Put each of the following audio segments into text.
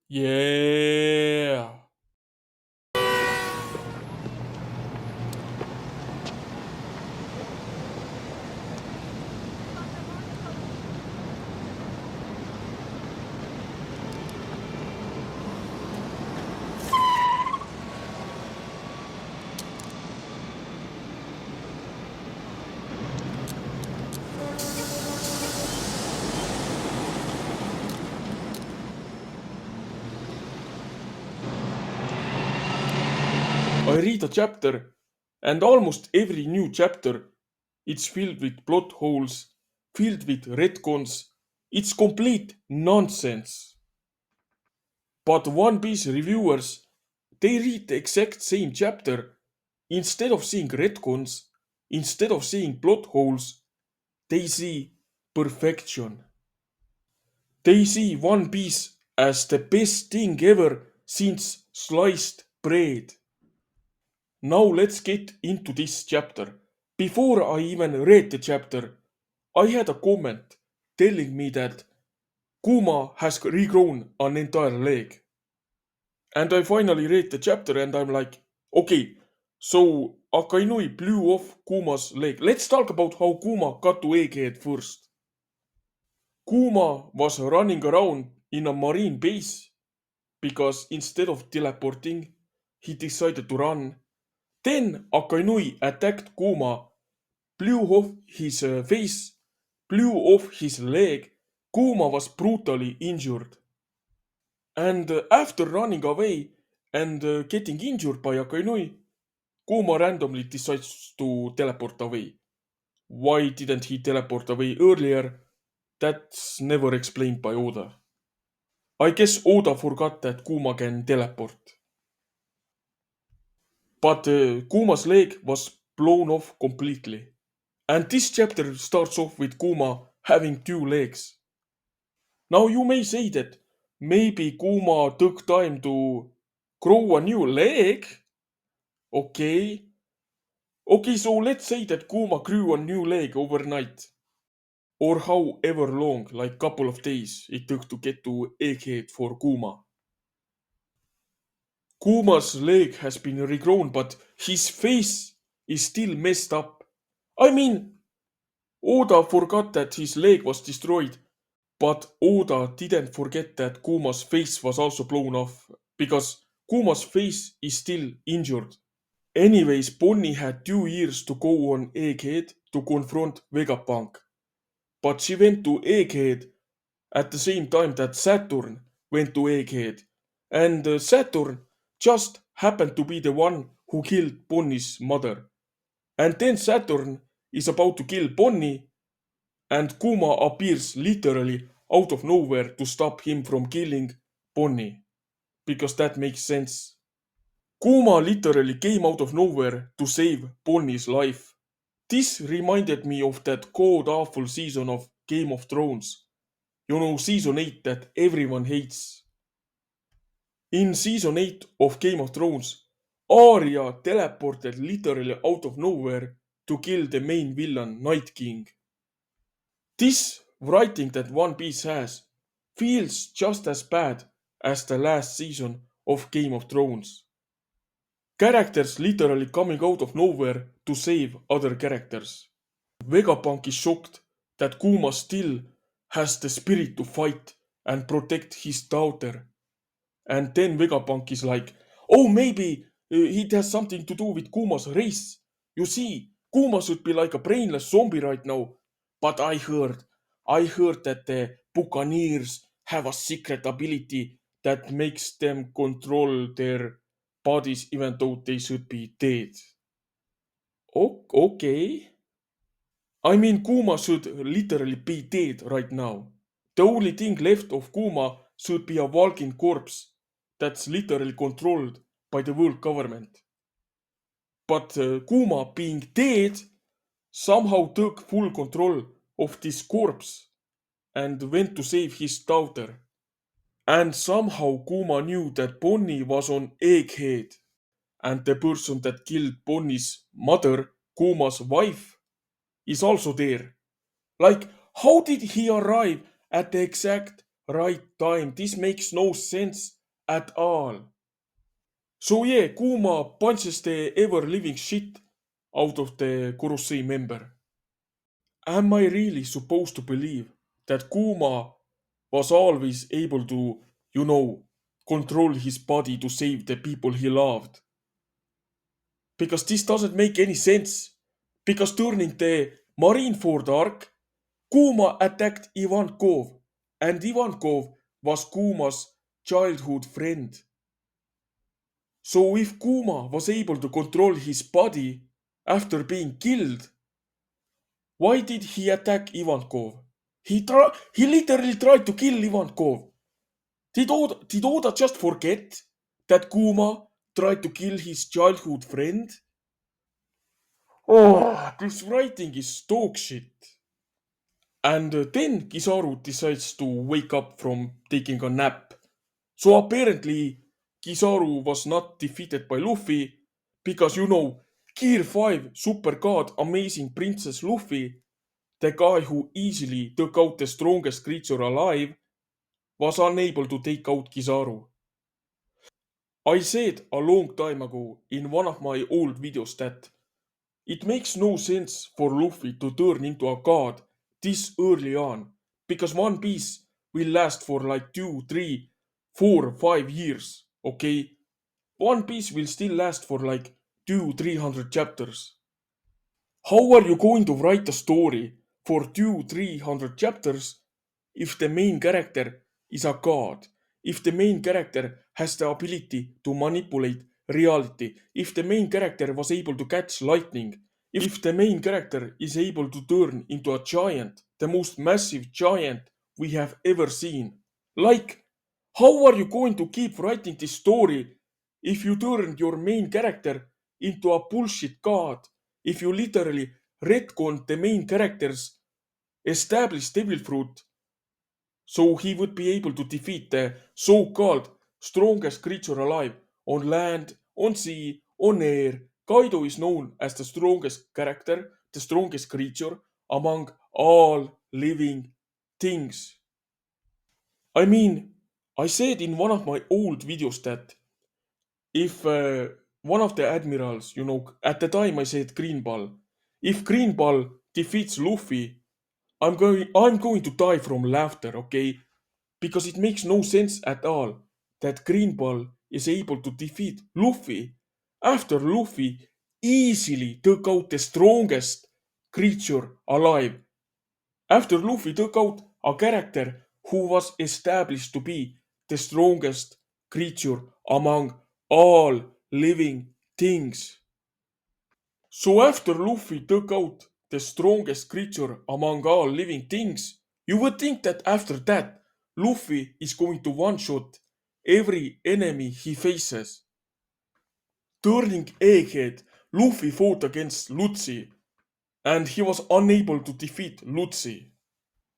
Yeah. I read a chapter, and almost every new chapter, it's filled with plot holes, filled with retcons. It's complete nonsense. But One Piece reviewers, they read the exact same chapter. Instead of seeing retcons, instead of seeing plot holes, they see perfection. They see One Piece as the best thing ever since sliced bread. Now let's get into this chapter. Before I even read the chapter, I had a comment telling me that Kuma has regrown an entire leg. And I finally read the chapter and I'm like, okay, so Akainui blew off Kuma's leg. Let's talk about how Kuma got to Egghead first. Kuma was running around in a marine base because instead of teleporting, he decided to run. Then Akainui attacked Kuma, blew off his face, blew off his leg. Kuma was brutally injured. And after running away and getting injured by Akainui, Kuma randomly decides to teleport away. Why didn't he teleport away earlier? That's never explained by Oda. I guess Oda forgot that Kuma can teleport. But Kuma's leg was blown off completely. And this chapter starts off with Kuma having two legs. Now you may say that maybe Kuma took time to grow a new leg. Okay. Okay, so let's say that Kuma grew a new leg overnight. Or however long, like couple of days, it took to get to Egghead for Kuma. Kuma's leg has been regrown, but his face is still messed up. I mean, Oda forgot that his leg was destroyed, but Oda didn't forget that Kuma's face was also blown off, because Kuma's face is still injured. Anyways, Bonnie had 2 years to go on Egghead to confront Vegapunk, but she went to Egghead at the same time that Saturn went to Egghead, and Saturn just happened to be the one who killed Bonnie's mother. And then Saturn is about to kill Bonnie, and Kuma appears literally out of nowhere to stop him from killing Bonnie, because that makes sense. Kuma literally came out of nowhere to save Bonnie's life. This reminded me of that god awful season of Game of Thrones. You know, season 8 that everyone hates. In season 8 of Game of Thrones, Arya teleported literally out of nowhere to kill the main villain, Night King. This writing that One Piece has feels just as bad as the last season of Game of Thrones. Characters literally coming out of nowhere to save other characters. Vegapunk is shocked that Kuma still has the spirit to fight and protect his daughter. And then Vegapunk is like, oh, maybe it has something to do with Kuma's race. You see, Kuma should be like a brainless zombie right now. But I heard that the Buccaneers have a secret ability that makes them control their bodies even though they should be dead. Okay. I mean, Kuma should literally be dead right now. The only thing left of Kuma should be a walking corpse that's literally controlled by the world government. But Kuma, being dead, somehow took full control of this corpse and went to save his daughter. And somehow Kuma knew that Bonnie was on Egghead, and the person that killed Bonnie's mother, Kuma's wife, is also there. Like, how did he arrive at the exact right time? This makes no sense. at all. So yeah, Kuma punches the ever living shit out of the Kurosei member. Am I really supposed to believe that Kuma was always able to, control his body to save the people he loved? Because this doesn't make any sense. Because during the Marineford arc, Kuma attacked Ivankov, and Ivankov was Kuma's childhood friend. So if Kuma was able to control his body after being killed, why did he attack Ivankov? He literally tried to kill Ivankov. Did Oda just forget that Kuma tried to kill his childhood friend? Oh, this writing is dog shit. And then Kizaru decides to wake up from taking a nap. So apparently, Kizaru was not defeated by Luffy because Gear 5 Super God Amazing Princess Luffy, the guy who easily took out the strongest creature alive, was unable to take out Kizaru. I said a long time ago in one of my old videos that it makes no sense for Luffy to turn into a god this early on, because One Piece will last for like 2, 3, 4, 5 years, okay? One Piece will still last for like 200-300 chapters. How are you going to write a story for 200-300 chapters if the main character is a god? If the main character has the ability to manipulate reality? If the main character was able to catch lightning? If the main character is able to turn into a giant, the most massive giant we have ever seen? Like, how are you going to keep writing this story if you turned your main character into a bullshit god? If you literally retconned the main character's established devil fruit so he would be able to defeat the so-called strongest creature alive on land, on sea, on air. Kaido is known as the strongest character, the strongest creature among all living things. I mean, I said in one of my old videos that if one of the admirals, at the time I said Green Ball, if Green Ball defeats Luffy, I'm going to die from laughter, okay? Because it makes no sense at all that Green Ball is able to defeat Luffy after Luffy easily took out the strongest creature alive. After Luffy took out a character who was established to be the strongest creature among all living things. So after Luffy took out the strongest creature among all living things, you would think that after that, Luffy is going to one-shot every enemy he faces. Turning Egghead, Luffy fought against Luffy, and he was unable to defeat Luffy.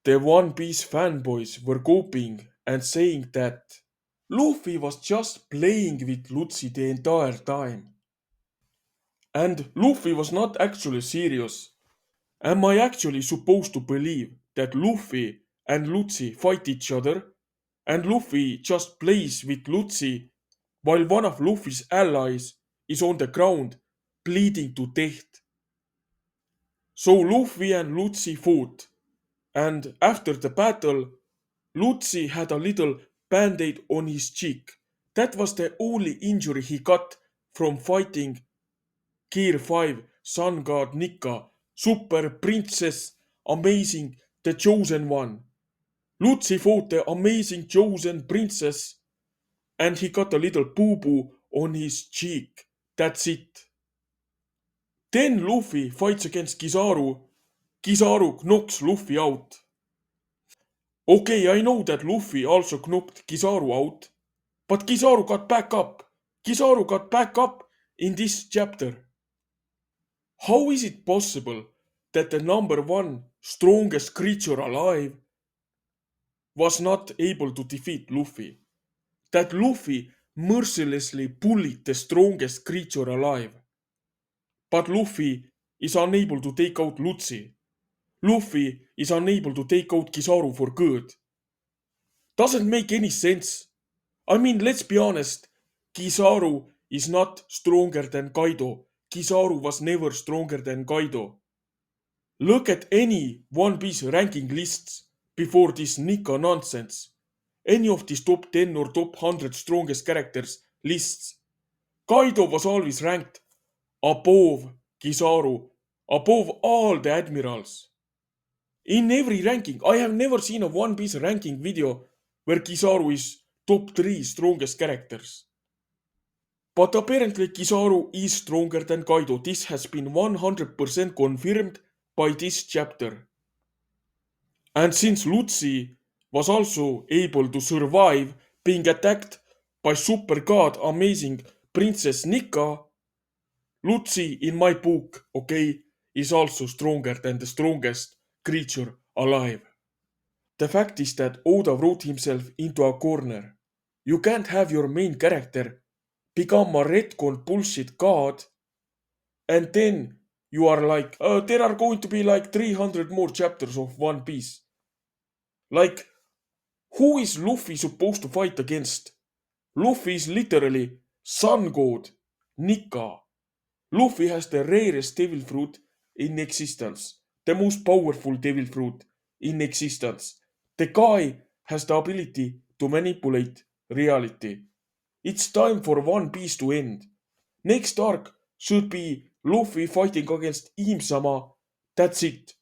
The One Piece fanboys were coping and saying that Luffy was just playing with Luffy the entire time. And Luffy was not actually serious. Am I actually supposed to believe that Luffy and Luffy fight each other and Luffy just plays with Luffy while one of Luffy's allies is on the ground bleeding to death? So Luffy and Luffy fought, and after the battle, Luffy had a little band-aid on his cheek. That was the only injury he got from fighting Gear 5 Sun God Nika, Super Princess Amazing the Chosen One. Luffy fought the amazing chosen princess and he got a little boo-boo on his cheek. That's it. Then Luffy fights against Kizaru. Kizaru knocks Luffy out. Okay, I know that Luffy also knocked Kizaru out, but Kizaru got back up. Kizaru got back up in this chapter. How is it possible that the number one strongest creature alive was not able to defeat Luffy? That Luffy mercilessly bullied the strongest creature alive. But Luffy is unable to take out Luffy. Luffy is unable to take out Kizaru for good. Doesn't make any sense. I mean, let's be honest. Kizaru is not stronger than Kaido. Kizaru was never stronger than Kaido. Look at any One Piece ranking lists before this Nika nonsense. Any of these top 10 or top 100 strongest characters lists. Kaido was always ranked above Kizaru, above all the admirals. In every ranking, I have never seen a One Piece ranking video where Kizaru is top 3 strongest characters. But apparently Kizaru is stronger than Kaido. This has been 100% confirmed by this chapter. And since Lucy was also able to survive being attacked by super god amazing Princess Nika, Lucy in my book, okay, is also stronger than the strongest creature alive. The fact is that Oda wrote himself into a corner. You can't have your main character become a retcon bullshit god and then you are like, there are going to be like 300 more chapters of One Piece. Like, who is Luffy supposed to fight against? Luffy is literally sun god, Nika. Luffy has the rarest devil fruit in existence, the most powerful devil fruit in existence. The guy has the ability to manipulate reality. It's time for One Piece to end. Next arc should be Luffy fighting against Imsama. That's it.